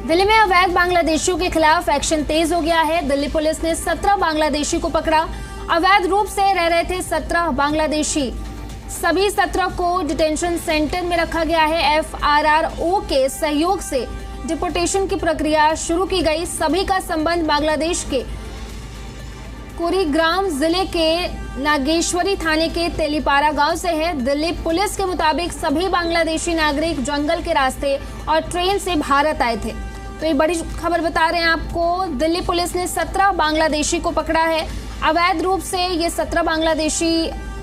दिल्ली में अवैध बांग्लादेशियों के खिलाफ एक्शन तेज हो गया है। दिल्ली पुलिस ने 17 बांग्लादेशी को पकड़ा। अवैध रूप से रह रहे थे 17 बांग्लादेशी। सभी 17 को डिटेंशन सेंटर में रखा गया है। FRRO के सहयोग से डिपोर्टेशन की प्रक्रिया शुरू की गई। सभी का संबंध बांग्लादेश के कुरीग्राम जिले के नागेश्वरी थाने के तेलीपारा गांव से है। दिल्ली पुलिस के मुताबिक सभी बांग्लादेशी नागरिक जंगल के रास्ते और ट्रेन से भारत आए थे। तो ये बड़ी खबर बता रहे हैं आपको। दिल्ली पुलिस ने 17 बांग्लादेशी को पकड़ा है। अवैध रूप से ये 17 बांग्लादेशी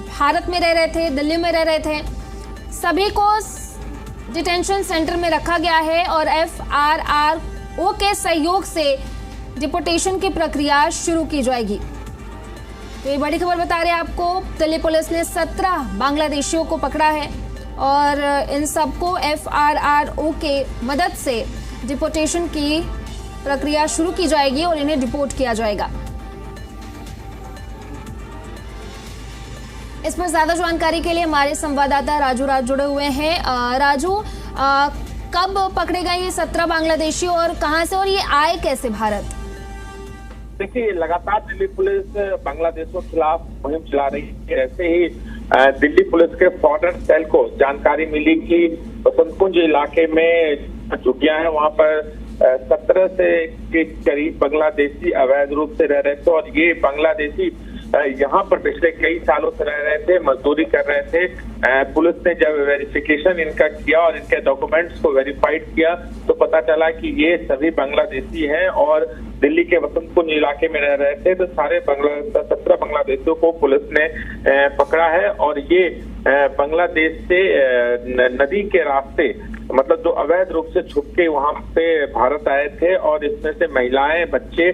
भारत में रह रहे थे, दिल्ली में रह रहे थे। सभी को डिटेंशन सेंटर में रखा गया है और FRRO के सहयोग से डिपोर्टेशन की प्रक्रिया शुरू की जाएगी। तो ये बड़ी खबर बता रहे हैं आपको। दिल्ली पुलिस ने 17 बांग्लादेशियों को पकड़ा है और इन सबको FRRO के मदद से डिपोर्टेशन की प्रक्रिया शुरू की जाएगी और इन्हें डिपोर्ट किया जाएगा। इस पर ज्यादा जानकारी के लिए हमारे संवाददाता राजू राज जुड़े हुए हैं। राजू, कब पकड़े गए ये 17 बांग्लादेशी और कहां से, और ये आए कैसे भारत? देखिए, लगातार दिल्ली पुलिस बांग्लादेशों के खिलाफ मुहिम चला रही है। ऐसे ही दिल्ली पुलिस के फॉरेन सेल को जानकारी मिली कि बसंत कुंज इलाके में झुग्गियां हैं, वहां पर 17 से के करीब बांग्लादेशी अवैध रूप से रह रहे थे और ये बांग्लादेशी यहाँ पर पिछले कई सालों से रह रहे थे, मजदूरी कर रहे थे। पुलिस ने जब वेरिफिकेशन इनका किया और इनके डॉक्यूमेंट्स को वेरीफाइड किया तो पता चला कि ये सभी बांग्लादेशी हैं और दिल्ली के वसंत कुंज इलाके में रह रहे थे। तो सारे 17 बांग्लादेशियों को पुलिस ने पकड़ा है और ये बांग्लादेश से नदी के रास्ते, मतलब जो अवैध रूप से छुप के वहां पे भारत आए थे और इसमें से महिलाएं, बच्चे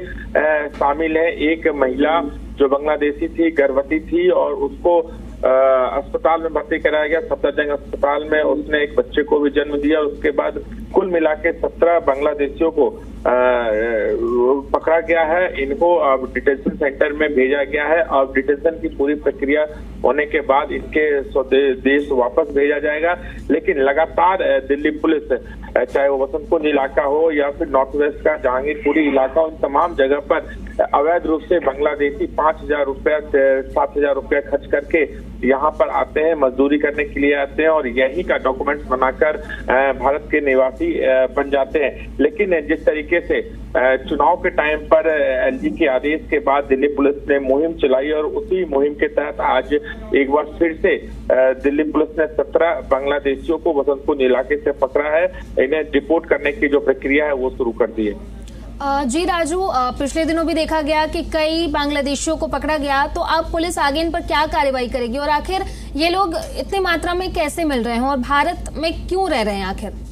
शामिल हैं। एक महिला जो बांग्लादेशी थी, गर्भवती थी और उसको अस्पताल में भर्ती कराया गया। सफदरजंग अस्पताल में उसने एक बच्चे को भी जन्म दिया। उसके बाद कुल मिला के 17 बांग्लादेशियों को पकड़ा गया है। इनको अब डिटेंशन सेंटर में भेजा गया है और डिटेंशन की पूरी प्रक्रिया होने के बाद इनके देश वापस भेजा जाएगा। लेकिन लगातार दिल्ली पुलिस, चाहे वो वसंत कुंज इलाका हो या फिर नॉर्थ वेस्ट का जहांगीरपुरी इलाका, उन तमाम जगह पर अवैध रूप से बांग्लादेशी 5,000 रुपया से 7,000 रुपया खर्च करके यहाँ पर आते हैं, मजदूरी करने के लिए आते हैं और यही का डॉक्यूमेंट्स बनाकर भारत के निवासी बन जाते हैं। लेकिन जिस तरीके से चुनाव के टाइम पर LG के आदेश के बाद दिल्ली पुलिस ने मुहिम चलाई और उसी मुहिम के तहत आज एक बार फिर से दिल्ली पुलिस ने 17 बांग्लादेशियों को वसंत कुंज इलाके से पकड़ा है। इन्हें डिपोर्ट करने की जो प्रक्रिया है वो शुरू कर दी है। जी राजू, पिछले दिनों भी देखा गया कि कई बांग्लादेशियों को पकड़ा गया, तो अब पुलिस आगे इन पर क्या कार्रवाई करेगी और आखिर ये लोग इतनी मात्रा में कैसे मिल रहे हैं और भारत में क्यों रह रहे हैं आखिर?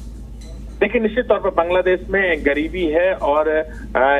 देखिए, निश्चित तौर पर बांग्लादेश में गरीबी है और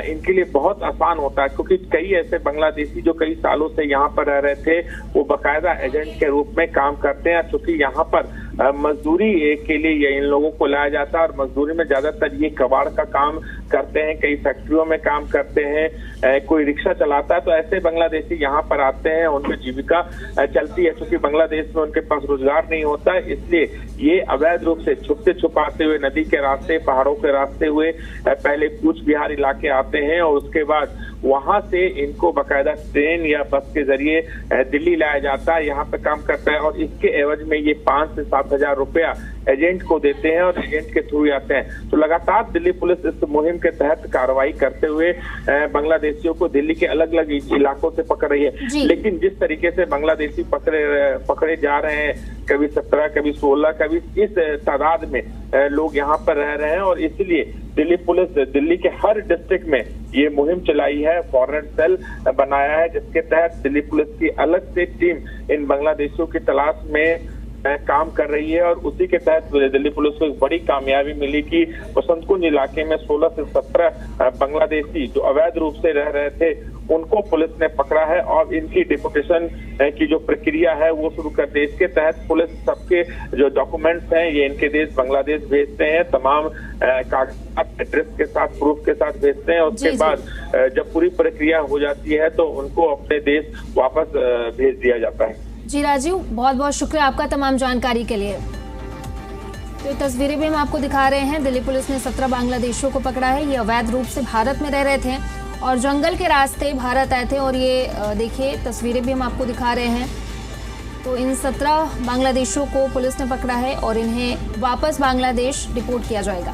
इनके लिए बहुत आसान होता है क्योंकि कई ऐसे बांग्लादेशी जो कई सालों से यहाँ पर रह रहे थे वो बाकायदा एजेंट के रूप में काम करते हैं। क्योंकि यहाँ पर मजदूरी के लिए इन लोगों को लाया जाता है और मजदूरी में ज्यादातर ये कबाड़ का काम करते हैं, कई फैक्ट्रियों में काम करते हैं, कोई रिक्शा चलाता है। तो ऐसे बांग्लादेशी यहाँ पर आते हैं, उनमें जीविका चलती है। क्योंकि बांग्लादेश में उनके पास रोजगार नहीं होता है, इसलिए ये अवैध रूप से छुपते छुपाते हुए नदी के रास्ते, पहाड़ों के रास्ते हुए पहले कूच बिहार इलाके आते हैं और उसके बाद वहां से इनको बाकायदा ट्रेन या बस के जरिए दिल्ली लाया जाता है, यहाँ पे काम करता है और इसके एवज में ये 5 से 7,000 रुपया एजेंट को देते हैं और एजेंट के थ्रू आते हैं। तो लगातार दिल्ली पुलिस इस मुहिम के तहत कार्रवाई करते हुए बांग्लादेशियों को दिल्ली के अलग अलग इलाकों से पकड़ रही है। लेकिन जिस तरीके से बांग्लादेशी पकड़े जा रहे हैं, कभी 17, कभी 16, कभी इस तादाद में लोग यहाँ पर रह रहे हैं और इसलिए दिल्ली पुलिस दिल्ली के हर डिस्ट्रिक्ट में ये मुहिम चलाई है, फॉरेन सेल बनाया है जिसके तहत दिल्ली पुलिस की अलग से टीम इन बांग्लादेशियों की तलाश में काम कर रही है। और उसी के तहत दिल्ली पुलिस को एक बड़ी कामयाबी मिली कि वसंत कुंज इलाके में 16 से 17 बांग्लादेशी जो अवैध रूप से रह रहे थे उनको पुलिस ने पकड़ा है और इनकी डिपोर्टेशन की जो प्रक्रिया है वो शुरू कर दी। इसके तहत पुलिस सबके जो डॉक्यूमेंट्स हैं ये इनके देश बांग्लादेश भेजते हैं, तमाम कागजात एड्रेस के साथ, प्रूफ के साथ भेजते हैं। उसके बाद जब पूरी प्रक्रिया हो जाती है तो उनको अपने देश वापस भेज दिया जाता है। जी राजीव, बहुत बहुत शुक्रिया आपका तमाम जानकारी के लिए। तो ये तस्वीरें भी हम आपको दिखा रहे हैं। दिल्ली पुलिस ने 17 बांग्लादेशियों को पकड़ा है। ये अवैध रूप से भारत में रह रहे थे और जंगल के रास्ते भारत आए थे। और ये देखिए तस्वीरें भी हम आपको दिखा रहे हैं। तो इन 17 बांग्लादेशियों को पुलिस ने पकड़ा है और इन्हें वापस बांग्लादेश डिपोर्ट किया जाएगा।